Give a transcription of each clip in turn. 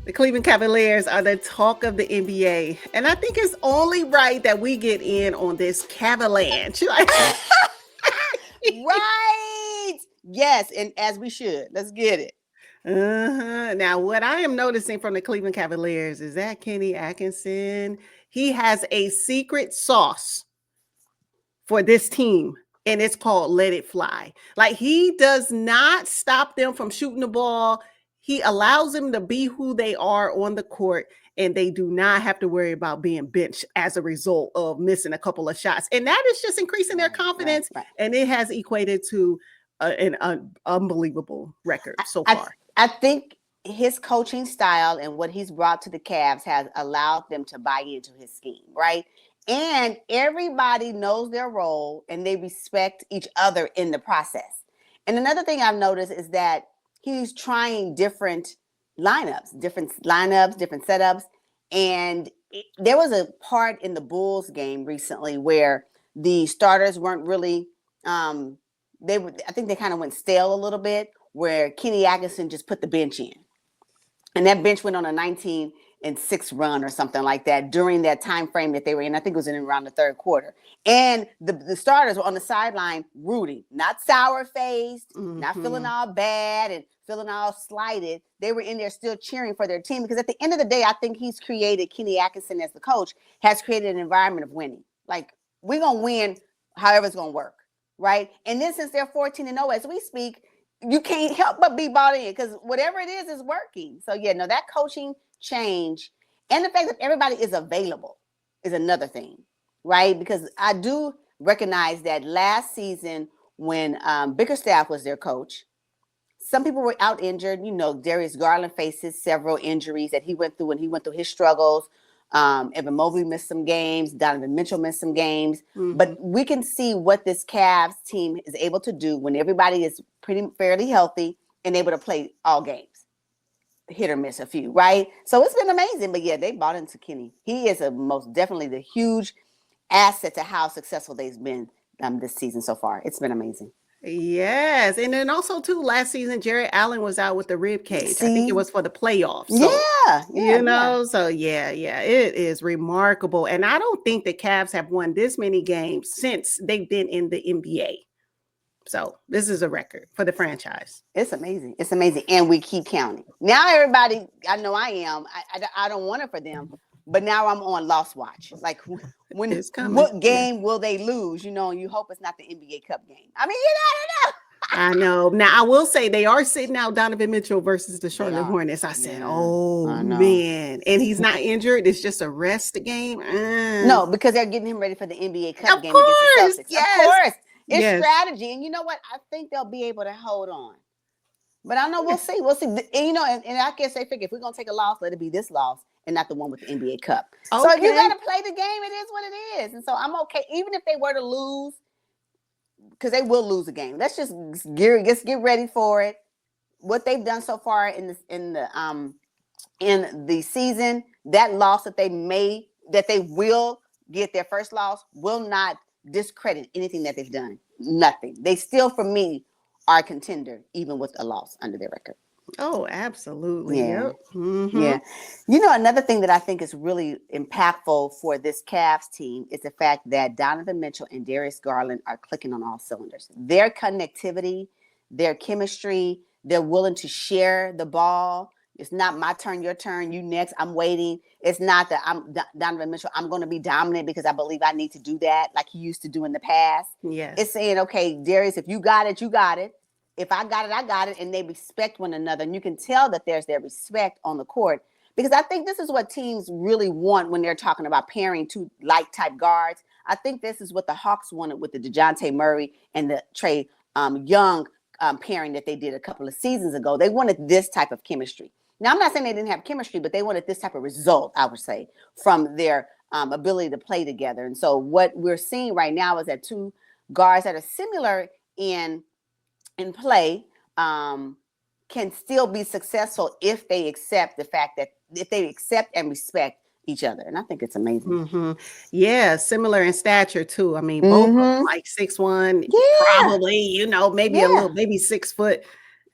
The Cleveland Cavaliers are the talk of the NBA. And I think it's only right that we get in on this Cavalanche. Right. Yes, and as we should. Let's get it. Now, what I am noticing from the Cleveland Cavaliers is that Kenny Atkinson, he has a secret sauce for this team, and it's called Let It Fly. Like, he does not stop them from shooting the ball. He allows them to be who they are on the court, and they do not have to worry about being benched as a result of missing a couple of shots. And that is just increasing their confidence, and it has equated to an unbelievable record so far. I think his coaching style and what he's brought to the Cavs has allowed them to buy into his scheme, right? And everybody knows their role and they respect each other in the process. And another thing I've noticed is that he's trying different lineups, different setups. And there was a part in the Bulls game recently where the starters weren't really, I think they kind of went stale a little bit, where Kenny Atkinson just put the bench in. And that bench went on a 19-6 run or something like that during that time frame that they were in. I think it was in around the third quarter. And the starters were on the sideline rooting, not sour-faced, not feeling all bad and feeling all slighted. They were in there still cheering for their team because at the end of the day, I think Kenny Atkinson as the coach has created an environment of winning. Like, we're going to win however it's going to work, right? And then since they're 14-0 as we speak, you can't help but be bought in because whatever it is working. So, that coaching change and the fact that everybody is available is another thing, right? Because I do recognize that last season when Bickerstaff was their coach, some people were out injured. Darius Garland faces several injuries that he went through when he went through his struggles. Evan Mobley missed some games. Donovan Mitchell missed some games. But we can see what this Cavs team is able to do when everybody is fairly healthy and able to play all games. Hit or miss a few, right? So it's been amazing. But they bought into Kenny. He is most definitely the huge asset to how successful they've been this season so far. It's been amazing. Yes. And then also, too, last season, Jared Allen was out with the rib cage. I think it was for the playoffs. So, So, it is remarkable. And I don't think the Cavs have won this many games since they've been in the NBA. So, this is a record for the franchise. It's amazing. It's amazing. And we keep counting. Now, everybody, I know I am. I don't want it for them. But now I'm on loss watch. Like, what game will they lose? You hope it's not the NBA Cup game. I mean, I don't know. I know. Now, I will say they are sitting out Donovan Mitchell versus the Charlotte Hornets. I said, man. And he's not injured. It's just a rest game. No, because they're getting him ready for the NBA Cup game against the Celtics. Yes. Of course. It's strategy. And you know what? I think they'll be able to hold on. But I don't know. We'll see. We'll see. And, and I guess they figure if we're going to take a loss, let it be this loss and not the one with the NBA Cup. Okay. So if you got to play the game, it is what it is. And so I'm okay. Even if they were to lose, because they will lose a game. Let's just get ready for it. What they've done so far in the season, that loss that they will get their first loss will not discredit anything that they've done. Nothing. They still, for me, are a contender, even with a loss under their record. Oh, absolutely. Yeah. Yeah. Another thing that I think is really impactful for this Cavs team is the fact that Donovan Mitchell and Darius Garland are clicking on all cylinders. Their connectivity, their chemistry, they're willing to share the ball. It's not my turn, your turn, you next, I'm waiting. It's not that I'm Donovan Mitchell, I'm going to be dominant because I believe I need to do that like he used to do in the past. Yes. It's saying, okay, Darius, if you got it, you got it. If I got it, I got it. And they respect one another. And you can tell that there's their respect on the court. Because I think this is what teams really want when they're talking about pairing two like-type guards. I think this is what the Hawks wanted with the DeJounte Murray and the Trae Young pairing that they did a couple of seasons ago. They wanted this type of chemistry. Now, I'm not saying they didn't have chemistry, but they wanted this type of result, I would say, from their ability to play together. And so what we're seeing right now is that two guards that are similar in play can still be successful if they accept the fact that if they accept and respect each other. And I think it's amazing. Yeah, similar in stature too. I mean, both like 6'1", probably, maybe a little, maybe 6 foot.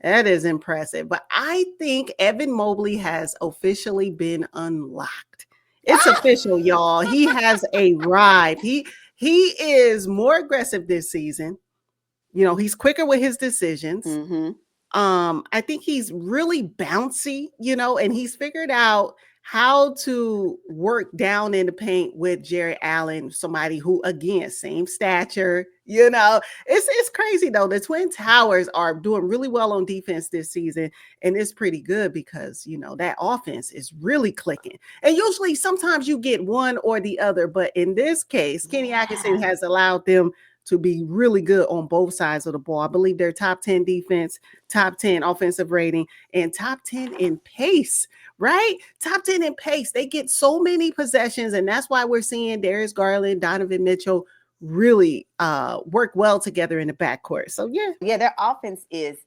That is impressive. But I think Evan Mobley has officially been unlocked. It's official, y'all. He has arrived. He is more aggressive this season. You know, he's quicker with his decisions. Mm-hmm. I think he's really bouncy, you know, and he's figured out how to work down in the paint with Jared Allen, somebody who, again, same stature, you know. It's crazy though. The Twin Towers are doing really well on defense this season, and it's pretty good because, you know, that offense is really clicking. And usually sometimes you get one or the other, but in this case, Kenny Atkinson has allowed them to be really good on both sides of the ball. I believe they're top 10 defense, top 10 offensive rating, and top 10 in pace, right? Top 10 in pace. They get so many possessions, and that's why we're seeing Darius Garland, Donovan Mitchell really work well together in the backcourt. So, yeah. Yeah, their offense is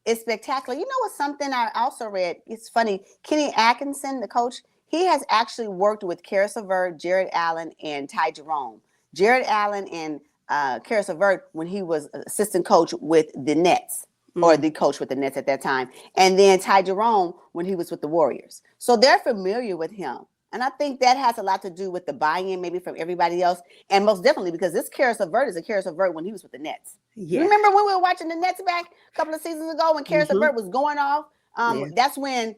spectacular. You know what's something I also read? It's funny. Kenny Atkinson, the coach, he has actually worked with Karis LeVert, Jared Allen, and Ty Jerome. Jared Allen and Karis LeVert when he was assistant coach with the Nets, or the coach with the Nets at that time, and then Ty Jerome when he was with the Warriors. So they're familiar with him, and I think that has a lot to do with the buy-in maybe from everybody else, and most definitely because this Karis LeVert is a Karis LeVert when he was with the Nets. Yeah. Remember when we were watching the Nets back a couple of seasons ago when Karis LeVert was going off? That's when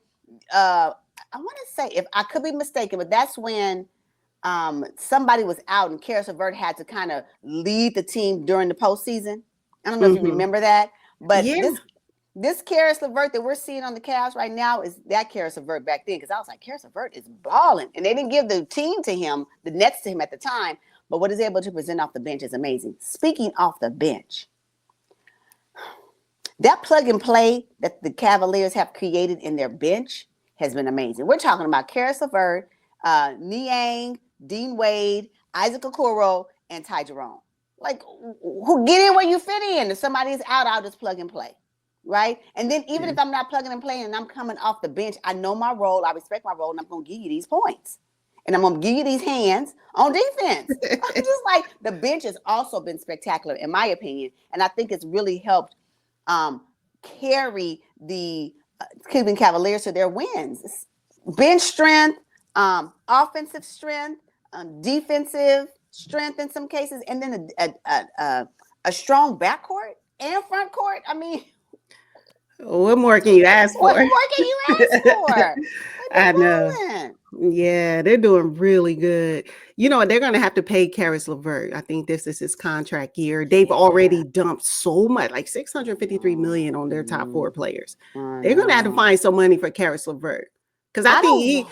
I want to say, if I could be mistaken, but that's when somebody was out and Karis LeVert had to kind of lead the team during the postseason. I don't know if you remember that, but this Karis LeVert that we're seeing on the Cavs right now is that Karis LeVert back then, because I was like, Karis LeVert is balling, and they didn't give the team to him, the Nets to him at the time, but what he's able to present off the bench is amazing. Speaking off the bench, that plug and play that the Cavaliers have created in their bench has been amazing. We're talking about Karis LeVert, Niang, Dean Wade, Isaac Okoro, and Ty Jerome. Like, who get in where you fit in. If somebody's out, I'll just plug and play, right? And then even if I'm not plugging and playing and I'm coming off the bench, I know my role, I respect my role, and I'm going to give you these points. And I'm going to give you these hands on defense. Just like the bench has also been spectacular, in my opinion. And I think it's really helped carry the Cleveland Cavaliers to their wins. Bench strength, offensive strength, defensive strength in some cases, and then a strong backcourt and front court. I mean, what more can you ask for? What more can you ask for? I know. Yeah, they're doing really good. You know, they're going to have to pay Karis LeVert. I think this is his contract year. They've already dumped so much, like $653 million on their top four players. They're going to have to find some money for Karis LeVert. Because I think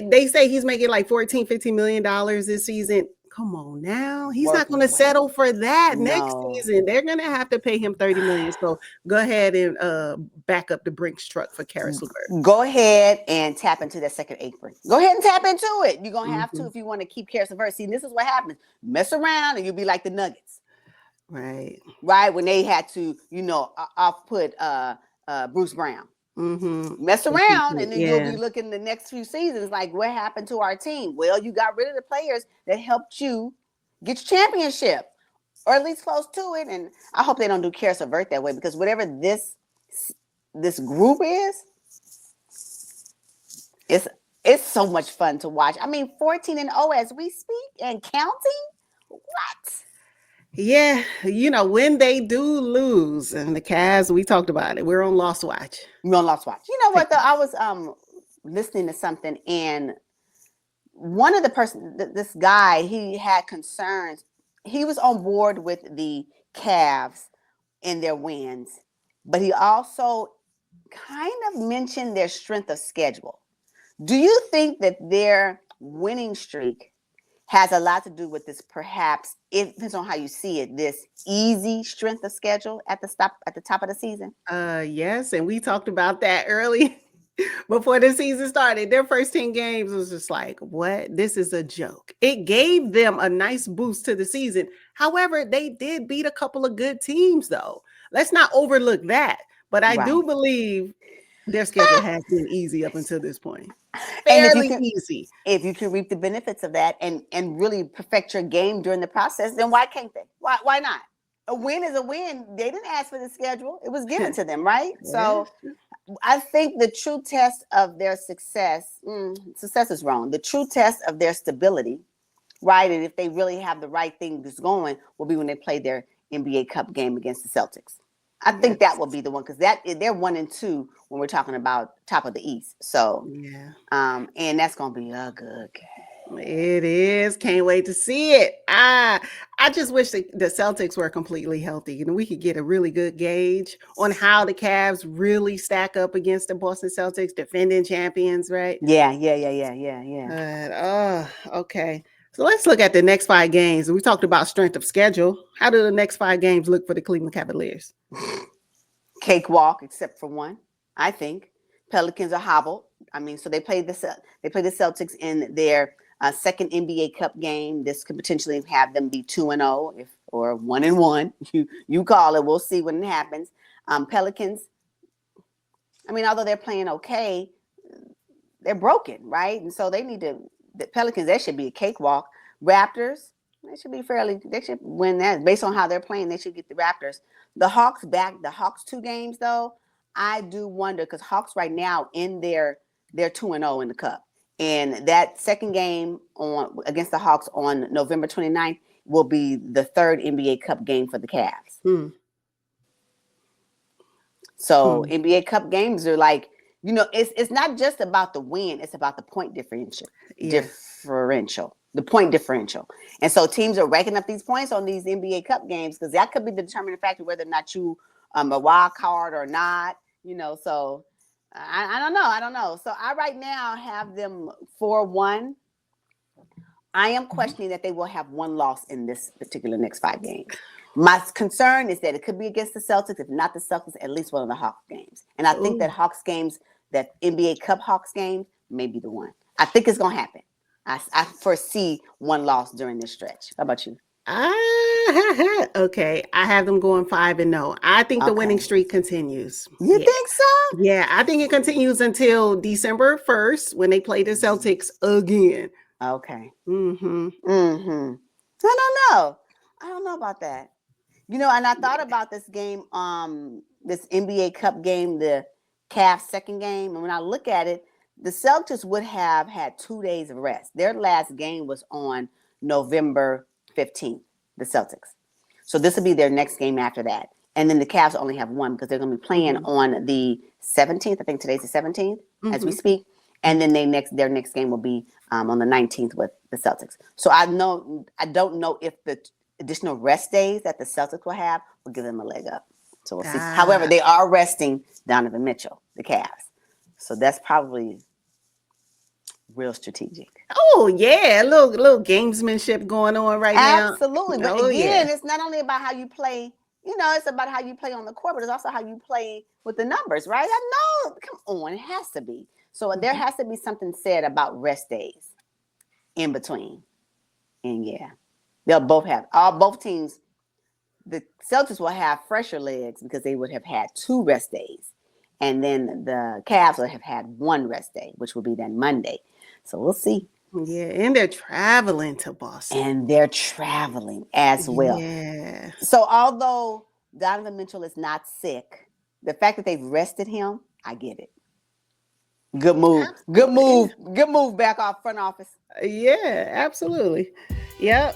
they say he's making like $14-15 million this season. Come on now. He's not going to settle for that next season. They're going to have to pay him $30 million. So go ahead and back up the Brinks truck for Karis LeVert. Go ahead and tap into that second apron. Go ahead and tap into it. You're going to have to if you want to keep Karis LeVert. See, this is what happens. Mess around and you'll be like the Nuggets. Right. Right? When they had to, you know, off-put Bruce Brown. Mess around and then you'll be looking the next few seasons like, what happened to our team? Well, you got rid of the players that helped you get your championship, or at least close to it. And I hope they don't do Karis LeVert that way, because whatever this group is, it's so much fun to watch. I mean, 14-0 as we speak and counting. What? Yeah, you know, when they do lose, and the Cavs, we talked about it. We're on loss watch. We're on loss watch. You know what, though? I was listening to something, and one of the this guy, he had concerns. He was on board with the Cavs and their wins, but he also kind of mentioned their strength of schedule. Do you think that their winning streak has a lot to do with this? Perhaps it depends on how you see it. This easy strength of schedule at the top of the season. Yes, and we talked about that early before the season started. Their first 10 games was just like, what? This is a joke. It gave them a nice boost to the season. However, they did beat a couple of good teams, though. Let's not overlook that. But I do believe their schedule has been easy up until this point. Fairly easy. If you can reap the benefits of that and really perfect your game during the process, then why can't they? Why not? A win is a win. They didn't ask for the schedule. It was given to them, right? Yeah. So I think the true test of their success, success is wrong. The true test of their stability, right? And if they really have the right things going, will be when they play their NBA Cup game against the Celtics. I think that will be the one because they're 1-2 when we're talking about top of the East. So, Yeah. And that's gonna be a good game. It is. Can't wait to see it. I just wish the Celtics were completely healthy. You know, we could get a really good gauge on how the Cavs really stack up against the Boston Celtics, defending champions, right? Yeah. Okay. So let's look at the next 5 games. We talked about strength of schedule. How do the next 5 games look for the Cleveland Cavaliers? Cakewalk, except for one, I think. Pelicans are hobbled. I mean, so they play the Celtics in their second NBA Cup game. This could potentially have them be 2-0 or 1-1. You call it. We'll see when it happens. Pelicans. I mean, although they're playing okay, they're broken, right? And so they need to. The Pelicans, that should be a cakewalk. Raptors, they should win that. Based on how they're playing, they should get the Raptors. The Hawks back. The Hawks 2 games though, I do wonder because Hawks right now they're 2-0 in the Cup. And that second game against the Hawks on November 29th will be the 3rd NBA Cup game for the Cavs. So NBA Cup games are like, you know, it's not just about the win, it's about the point differential. The point differential. And so teams are racking up these points on these NBA Cup games because that could be the determining factor whether or not you a wild card or not, you know. So I don't know. So I right now have them 4-1. I am questioning that they will have 1 loss in this particular next 5 games. My concern is that it could be against the Celtics. If not the Celtics, at least one of the Hawks games. And I think that Hawks games, that NBA Cup Hawks game, may be the one. I think it's going to happen. I foresee 1 loss during this stretch. How about you? Okay. I have them going 5-0. I think the winning streak continues. You think so? Yeah, I think it continues until December 1st when they play the Celtics again. Okay. Mm-hmm. I don't know about that. You know, and I thought about this game, this NBA Cup game, the Cavs second game. And when I look at it, the Celtics would have had 2 days of rest. Their last game was on November 15th, the Celtics. So this will be their next game after that. And then the Cavs only have 1 because they're going to be playing on the 17th. I think today's the 17th as we speak. And then their next game will be on the 19th with the Celtics. So I don't know if the additional rest days that the Celtics will have will give them a leg up. So we'll see. However, they are resting Donovan Mitchell, the Cavs. So that's probably real strategic. Oh yeah, a little gamesmanship going on right now. Absolutely. But again, it's not only about how you play, you know, it's about how you play on the court, but it's also how you play with the numbers, right? I know, come on, it has to be. So there has to be something said about rest days in between. And yeah, they'll both teams, the Celtics will have fresher legs because they would have had 2 rest days. And then the Cavs will have had 1 rest day, which will be then Monday. So we'll see. Yeah, and they're traveling to Boston. And they're traveling as well. Yeah. So although Donovan Mitchell is not sick, the fact that they've rested him, I get it. Good move. Good move. Good move back off front office. Yeah, absolutely. Yep.